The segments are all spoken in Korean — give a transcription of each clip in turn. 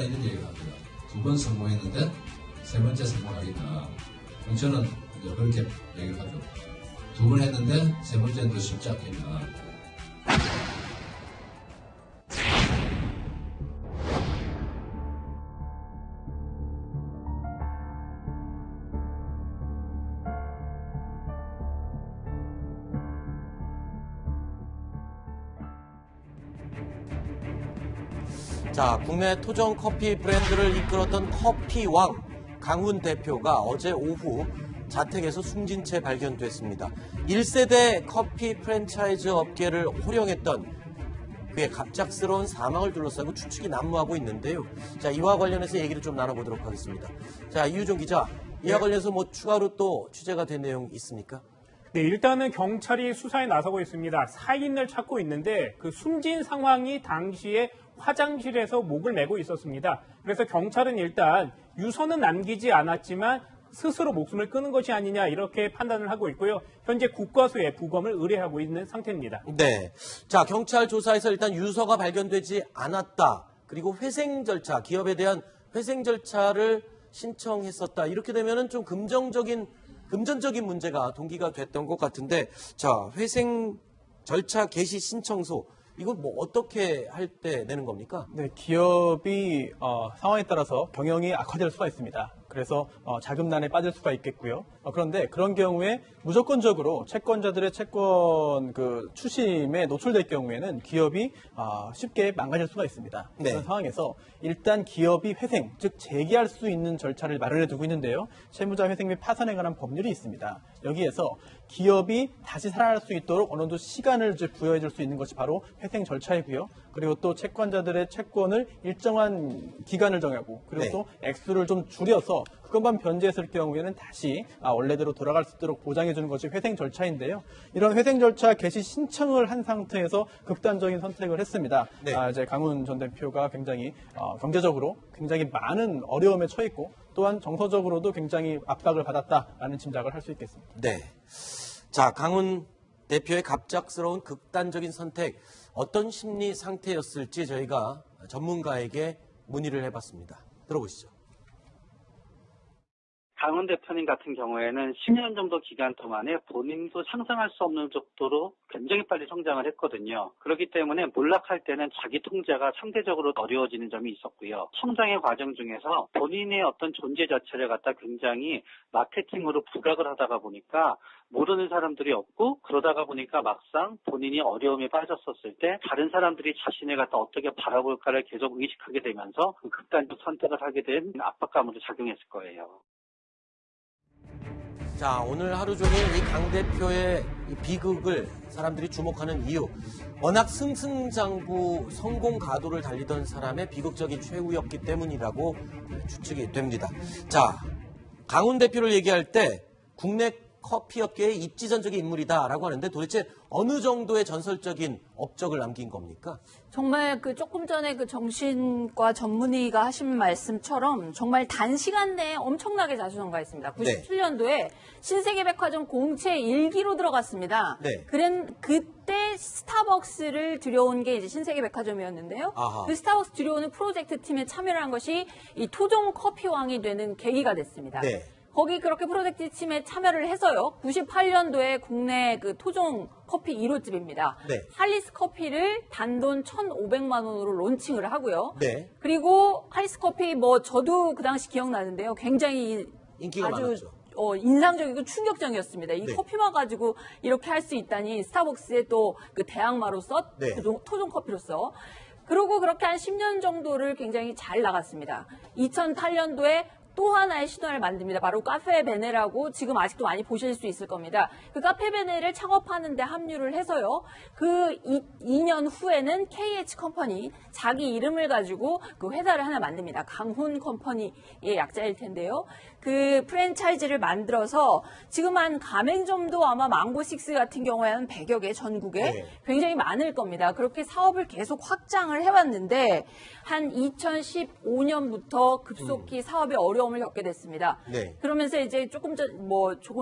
이런 얘기를 합니다. 2번 성공했는데 세 번째 성공하겠다. 저는 이제 그렇게 얘기를 하죠. 2번 했는데 세 번째는 더 쉽지 않겠나. 자, 국내 토종 커피 브랜드를 이끌었던 커피왕 강훈 대표가 어제 오후 자택에서 숨진 채 발견됐습니다. 1세대 커피 프랜차이즈 업계를 호령했던 그의 갑작스러운 사망을 둘러싸고 추측이 난무하고 있는데요. 자, 이와 관련해서 얘기를 좀 나눠보도록 하겠습니다. 자, 이유종 기자, 이와 관련해서 뭐 추가로 또 취재가 된 내용 있습니까? 네, 일단은 경찰이 수사에 나서고 있습니다. 사인을 찾고 있는데 그 숨진 상황이 당시에 화장실에서 목을 메고 있었습니다. 그래서 경찰은 일단 유서는 남기지 않았지만 스스로 목숨을 끊은 것이 아니냐 이렇게 판단을 하고 있고요. 현재 국과수에 부검을 의뢰하고 있는 상태입니다. 네. 자, 경찰 조사에서 일단 유서가 발견되지 않았다. 그리고 회생 절차, 기업에 대한 회생 절차를 신청했었다. 이렇게 되면은 좀 금전적인 문제가 동기가 됐던 것 같은데, 자, 회생 절차 개시 신청서, 이건 뭐 어떻게 할 때 내는 겁니까? 네, 기업이 상황에 따라서 경영이 악화될 수가 있습니다. 그래서 자금난에 빠질 수가 있겠고요. 그런데 그런 경우에 무조건적으로 채권자들의 채권 추심에 노출될 경우에는 기업이 쉽게 망가질 수가 있습니다. 네. 그런 상황에서 일단 기업이 회생, 즉 재기할 수 있는 절차를 마련해 두고 있는데요. 채무자 회생 및 파산에 관한 법률이 있습니다. 여기에서 기업이 다시 살아날 수 있도록 어느 정도 시간을 부여해 줄 수 있는 것이 바로 회생 절차이고요. 그리고 또 채권자들의 채권을 일정한 기간을 정하고 그리고 네. 또 액수를 좀 줄여서 그것만 변제했을 경우에는 다시 원래대로 돌아갈 수 있도록 보장해 주는 것이 회생 절차인데요. 이런 회생 절차 개시 신청을 한 상태에서 극단적인 선택을 했습니다. 네. 이제 강훈 전 대표가 굉장히 경제적으로 굉장히 많은 어려움에 처해 있고 또한 정서적으로도 굉장히 압박을 받았다라는 짐작을 할 수 있겠습니다. 네. 자, 강훈 대표의 갑작스러운 극단적인 선택, 어떤 심리 상태였을지 저희가 전문가에게 문의를 해봤습니다. 들어보시죠. 강훈 대표님 같은 경우에는 10년 정도 기간 동안에 본인도 상상할 수 없는 정도로 굉장히 빨리 성장을 했거든요. 그렇기 때문에 몰락할 때는 자기 통제가 상대적으로 어려워지는 점이 있었고요. 성장의 과정 중에서 본인의 어떤 존재 자체를 갖다 굉장히 마케팅으로 부각을 하다가 보니까 모르는 사람들이 없고 그러다가 보니까 막상 본인이 어려움에 빠졌었을 때 다른 사람들이 자신을 갖다 어떻게 바라볼까를 계속 의식하게 되면서 그 극단적 선택을 하게 된 압박감으로 작용했을 거예요. 자, 오늘 하루 종일 이 강 대표의 이 비극을 사람들이 주목하는 이유, 워낙 승승장구 성공 가도를 달리던 사람의 비극적인 최후였기 때문이라고 추측이 됩니다. 자, 강훈 대표를 얘기할 때 국내 커피업계의 입지전적인 인물이다라고 하는데 도대체 어느 정도의 전설적인 업적을 남긴 겁니까? 정말 조금 전에 정신과 전문의가 하신 말씀처럼 정말 단시간 내에 엄청나게 자수성가했습니다. 97년도에 신세계백화점 공채 1기로 들어갔습니다. 네. 그때 스타벅스를 들여온 게 이제 신세계백화점이었는데요. 아하. 그 스타벅스 들여오는 프로젝트 팀에 참여를 한 것이 이 토종 커피왕이 되는 계기가 됐습니다. 네. 거기 그렇게 프로젝트 팀에 참여를 해서요. 98년도에 국내 토종 커피 1호집입니다. 네. 할리스 커피를 단돈 1,500만 원으로 론칭을 하고요. 네. 그리고 할리스 커피 저도 그 당시 기억나는데요. 굉장히 인기가 아주 많았죠. 인상적이고 충격적이었습니다. 이 네. 커피만 가지고 이렇게 할 수 있다니 스타벅스의 또 대항마로서 네. 토종 커피로서 그리고 그렇게 한 10년 정도를 굉장히 잘 나갔습니다. 2008년도에 또 하나의 신화를 만듭니다. 바로 카페 베네라고 지금 아직도 많이 보실 수 있을 겁니다. 그 카페 베네를 창업하는 데 합류를 해서요. 그 2년 후에는 KH 컴퍼니 자기 이름을 가지고 그 회사를 하나 만듭니다. 강훈 컴퍼니의 약자일 텐데요. 그 프랜차이즈를 만들어서 지금 한 가맹점도 아마 망고식스 같은 경우에는 100여 개 전국에 네. 굉장히 많을 겁니다. 그렇게 사업을 계속 확장을 해왔는데 한 2015년부터 급속히 사업에 어려움을 겪게 됐습니다. 네. 그러면서 이제 조금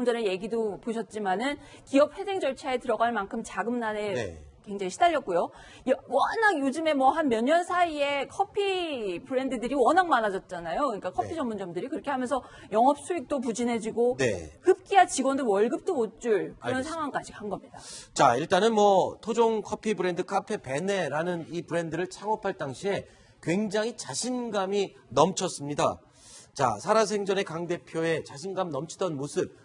전에 얘기도 보셨지만은 기업 회생 절차에 들어갈 만큼 자금난에 네. 굉장히 시달렸고요. 워낙 요즘에 뭐 한 몇 년 사이에 커피 브랜드들이 워낙 많아졌잖아요. 그러니까 커피 네. 전문점들이 그렇게 하면서 영업 수익도 부진해지고 네. 급기야 직원들 월급도 못 줄 그런 알겠습니다. 상황까지 간 겁니다. 자, 일단은 뭐 토종 커피 브랜드 카페 베네라는 이 브랜드를 창업할 당시에 굉장히 자신감이 넘쳤습니다. 자, 살아생전의 강 대표의 자신감 넘치던 모습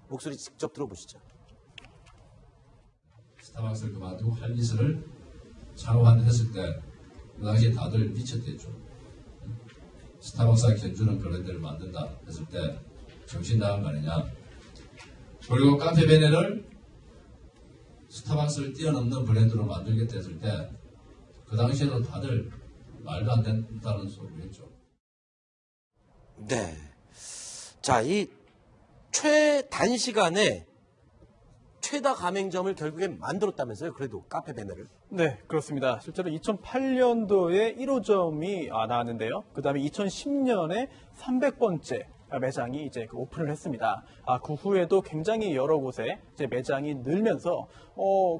목소리 직접 들어보시죠. 스타벅스를 그만두고 할리스를 창업했을 때 그 당시에 다들 미쳤댔죠. 스타벅스가 견주는 브랜드를 만든다 했을 때 정신 나간 거 아니냐. 그리고 카페 베네를 스타벅스를 뛰어넘는 브랜드로 만들겠다 했을 때 그 당시에도 다들 말도 안 된다는 소리를 했죠. 네. 자, 이 최단시간에 최다 가맹점을 결국에 만들었다면서요. 그래도 카페 베네를. 네, 그렇습니다. 실제로 2008년도에 1호점이 나왔는데요. 그 다음에 2010년에 300번째 매장이 이제 오픈을 했습니다. 그 후에도 굉장히 여러 곳에 이제 매장이 늘면서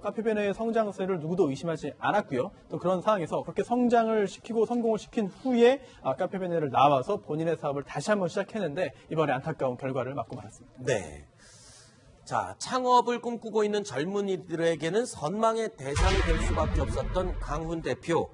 카페베네의 성장세를 누구도 의심하지 않았고요. 또 그런 상황에서 그렇게 성장을 시키고 성공을 시킨 후에 카페베네를 나와서 본인의 사업을 다시 한번 시작했는데 이번에 안타까운 결과를 맞고 말았습니다. 네. 자, 창업을 꿈꾸고 있는 젊은이들에게는 선망의 대상이 될 수밖에 없었던 강훈 대표.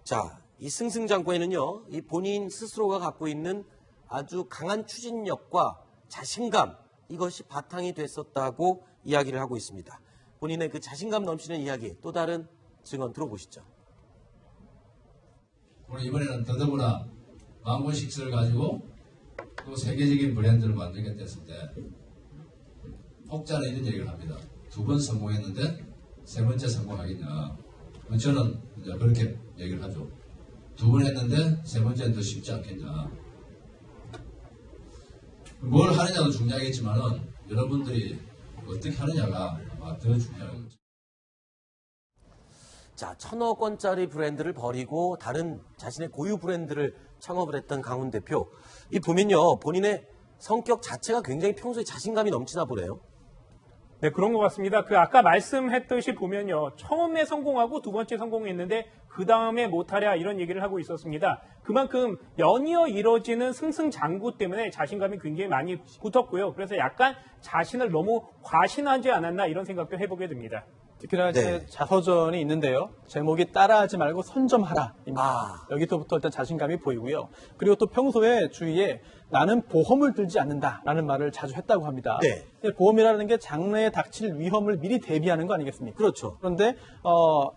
자, 이 승승장구에는요, 이 본인 스스로가 갖고 있는 아주 강한 추진력과 자신감, 이것이 바탕이 됐었다고 이야기를 하고 있습니다. 본인의 그 자신감 넘치는 이야기, 또 다른 증언 들어보시죠. 우리 이번에는 더더구나 망고식스를 가지고 또 세계적인 브랜드를 만들겠다 했을 때 혹자는 이런 얘기를 합니다. 2번 성공했는데 3번째 성공하겠냐. 저는 이제 그렇게 얘기를 하죠. 2번 했는데 3번째는 더 쉽지 않겠냐. 뭘 하느냐도 중요하겠지만은 여러분들이 어떻게 하느냐가 아마 더 중요해요. 자, 1,000억 원짜리 브랜드를 버리고 다른 자신의 고유 브랜드를 창업을 했던 강훈 대표. 이 보면요, 본인의 성격 자체가 굉장히 평소에 자신감이 넘치나 보네요. 네, 그런 것 같습니다. 그 아까 말씀했듯이 보면요. 처음에 성공하고 두 번째 성공했는데 그 다음에 못하랴 이런 얘기를 하고 있었습니다. 그만큼 연이어 이뤄지는 승승장구 때문에 자신감이 굉장히 많이 붙었고요. 그래서 약간 자신을 너무 과신하지 않았나 이런 생각도 해보게 됩니다. 특히나 네. 제 자서전이 있는데요. 제목이 따라하지 말고 선점하라. 여기서부터 일단 자신감이 보이고요. 그리고 또 평소에 주위에 나는 보험을 들지 않는다라는 말을 자주 했다고 합니다. 네. 근데 보험이라는 게 장래에 닥칠 위험을 미리 대비하는 거 아니겠습니까? 그렇죠. 그런데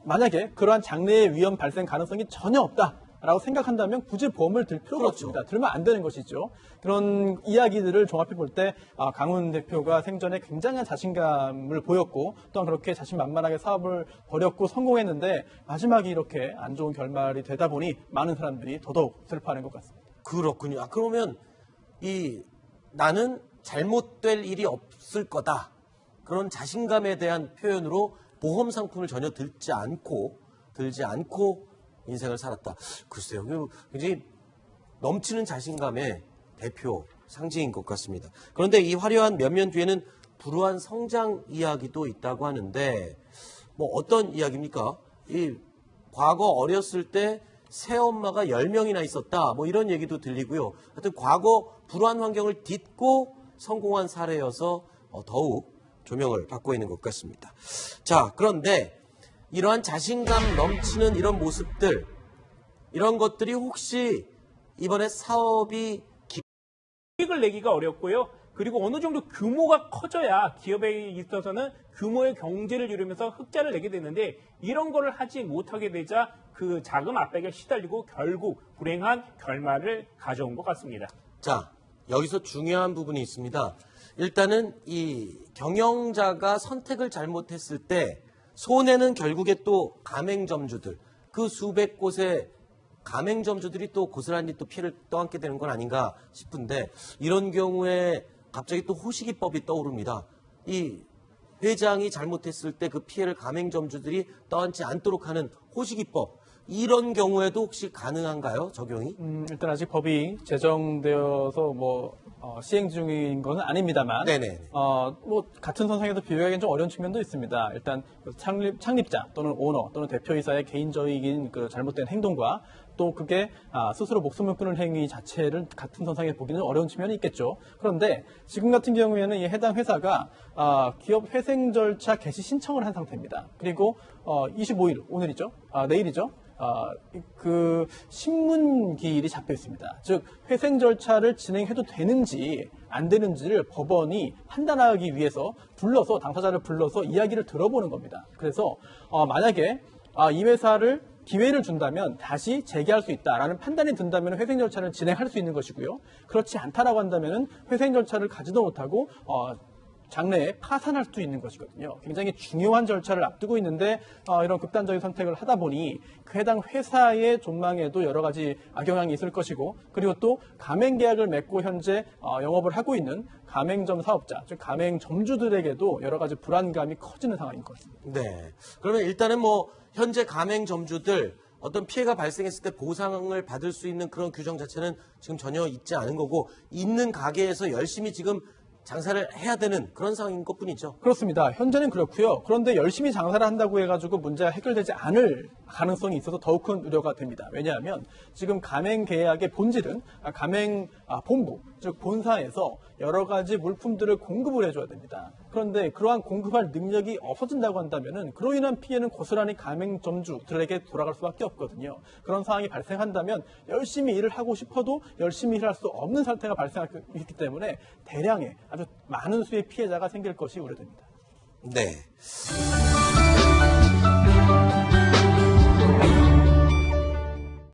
만약에 그러한 장래의 위험 발생 가능성이 전혀 없다라고 생각한다면 굳이 보험을 들 필요가 그렇죠. 없습니다. 들면 안 되는 것이죠. 그런 이야기들을 종합해 볼 때 강훈 대표가 생전에 굉장한 자신감을 보였고 또한 그렇게 자신만만하게 사업을 벌였고 성공했는데 마지막에 이렇게 안 좋은 결말이 되다 보니 많은 사람들이 더더욱 슬퍼하는 것 같습니다. 그렇군요. 그러면 나는 잘못될 일이 없을 거다. 그런 자신감에 대한 표현으로 보험 상품을 전혀 들지 않고 인생을 살았다. 글쎄요. 굉장히 넘치는 자신감의 대표 상징인 것 같습니다. 그런데 이 화려한 면면 뒤에는 불우한 성장 이야기도 있다고 하는데 뭐 어떤 이야기입니까? 이 과거 어렸을 때 새엄마가 10명이나 있었다. 뭐 이런 얘기도 들리고요. 하여튼 과거 불우한 환경을 딛고 성공한 사례여서 더욱 조명을 받고 있는 것 같습니다. 자, 그런데 이러한 자신감 넘치는 이런 모습들, 이런 것들이 혹시 이번에 사업이 수익을 내기가 어렵고요. 그리고 어느 정도 규모가 커져야 기업에 있어서는 규모의 경제를 이루면서 흑자를 내게 되는데 이런 거를 하지 못하게 되자 그 자금 압박에 시달리고 결국 불행한 결말을 가져온 것 같습니다. 자, 여기서 중요한 부분이 있습니다. 일단은 이 경영자가 선택을 잘못했을 때 손해는 결국에 또 가맹점주들, 그 수백 곳의 가맹점주들이 또 고스란히 또 피해를 떠안게 되는 건 아닌가 싶은데 이런 경우에 갑자기 또 호시기법이 떠오릅니다. 이 회장이 잘못했을 때 그 피해를 가맹점주들이 떠안지 않도록 하는 호시기법. 이런 경우에도 혹시 가능한가요? 적용이? 일단 아직 법이 제정되어서 시행 중인 건 아닙니다만, 네네. 같은 선상에서 비교하기는 좀 어려운 측면도 있습니다. 일단 창립자 또는 오너 또는 대표이사의 개인적인 그 잘못된 행동과 또 그게 스스로 목숨을 끊을 행위 자체를 같은 선상에 보기는 어려운 측면이 있겠죠. 그런데 지금 같은 경우에는 이 해당 회사가 기업 회생 절차 개시 신청을 한 상태입니다. 그리고 25일 오늘이죠. 내일이죠. 그 신문기일이 잡혀 있습니다. 즉 회생 절차를 진행해도 되는지 안 되는지를 법원이 판단하기 위해서 당사자를 불러서 이야기를 들어보는 겁니다. 그래서 만약에 이 회사를 기회를 준다면 다시 재개할 수 있다라는 판단이 든다면 회생 절차를 진행할 수 있는 것이고요. 그렇지 않다라고 한다면 회생 절차를 가지도 못하고 장래에 파산할 수도 있는 것이거든요. 굉장히 중요한 절차를 앞두고 있는데 이런 극단적인 선택을 하다 보니 그 해당 회사의 존망에도 여러 가지 악영향이 있을 것이고, 그리고 또 가맹 계약을 맺고 현재 영업을 하고 있는 가맹점 사업자, 즉 가맹점주들에게도 여러 가지 불안감이 커지는 상황인 것 같습니다. 네. 그러면 일단은 현재 가맹점주들 어떤 피해가 발생했을 때 보상을 받을 수 있는 그런 규정 자체는 지금 전혀 있지 않은 거고, 있는 가게에서 열심히 지금 장사를 해야 되는 그런 상황인 것뿐이죠. 그렇습니다. 현재는 그렇고요. 그런데 열심히 장사를 한다고 해가지고 문제가 해결되지 않을 가능성이 있어서 더욱 큰 우려가 됩니다. 왜냐하면 지금 가맹 계약의 본질은 가맹 본부, 즉 본사에서 여러 가지 물품들을 공급을 해줘야 됩니다. 그런데 그러한 공급할 능력이 없어진다고 한다면은 그로 인한 피해는 고스란히 가맹점주들에게 돌아갈 수밖에 없거든요. 그런 상황이 발생한다면 열심히 일을 하고 싶어도 열심히 일할 수 없는 상태가 발생하기 때문에 대량의 아주 많은 수의 피해자가 생길 것이 우려됩니다. 네.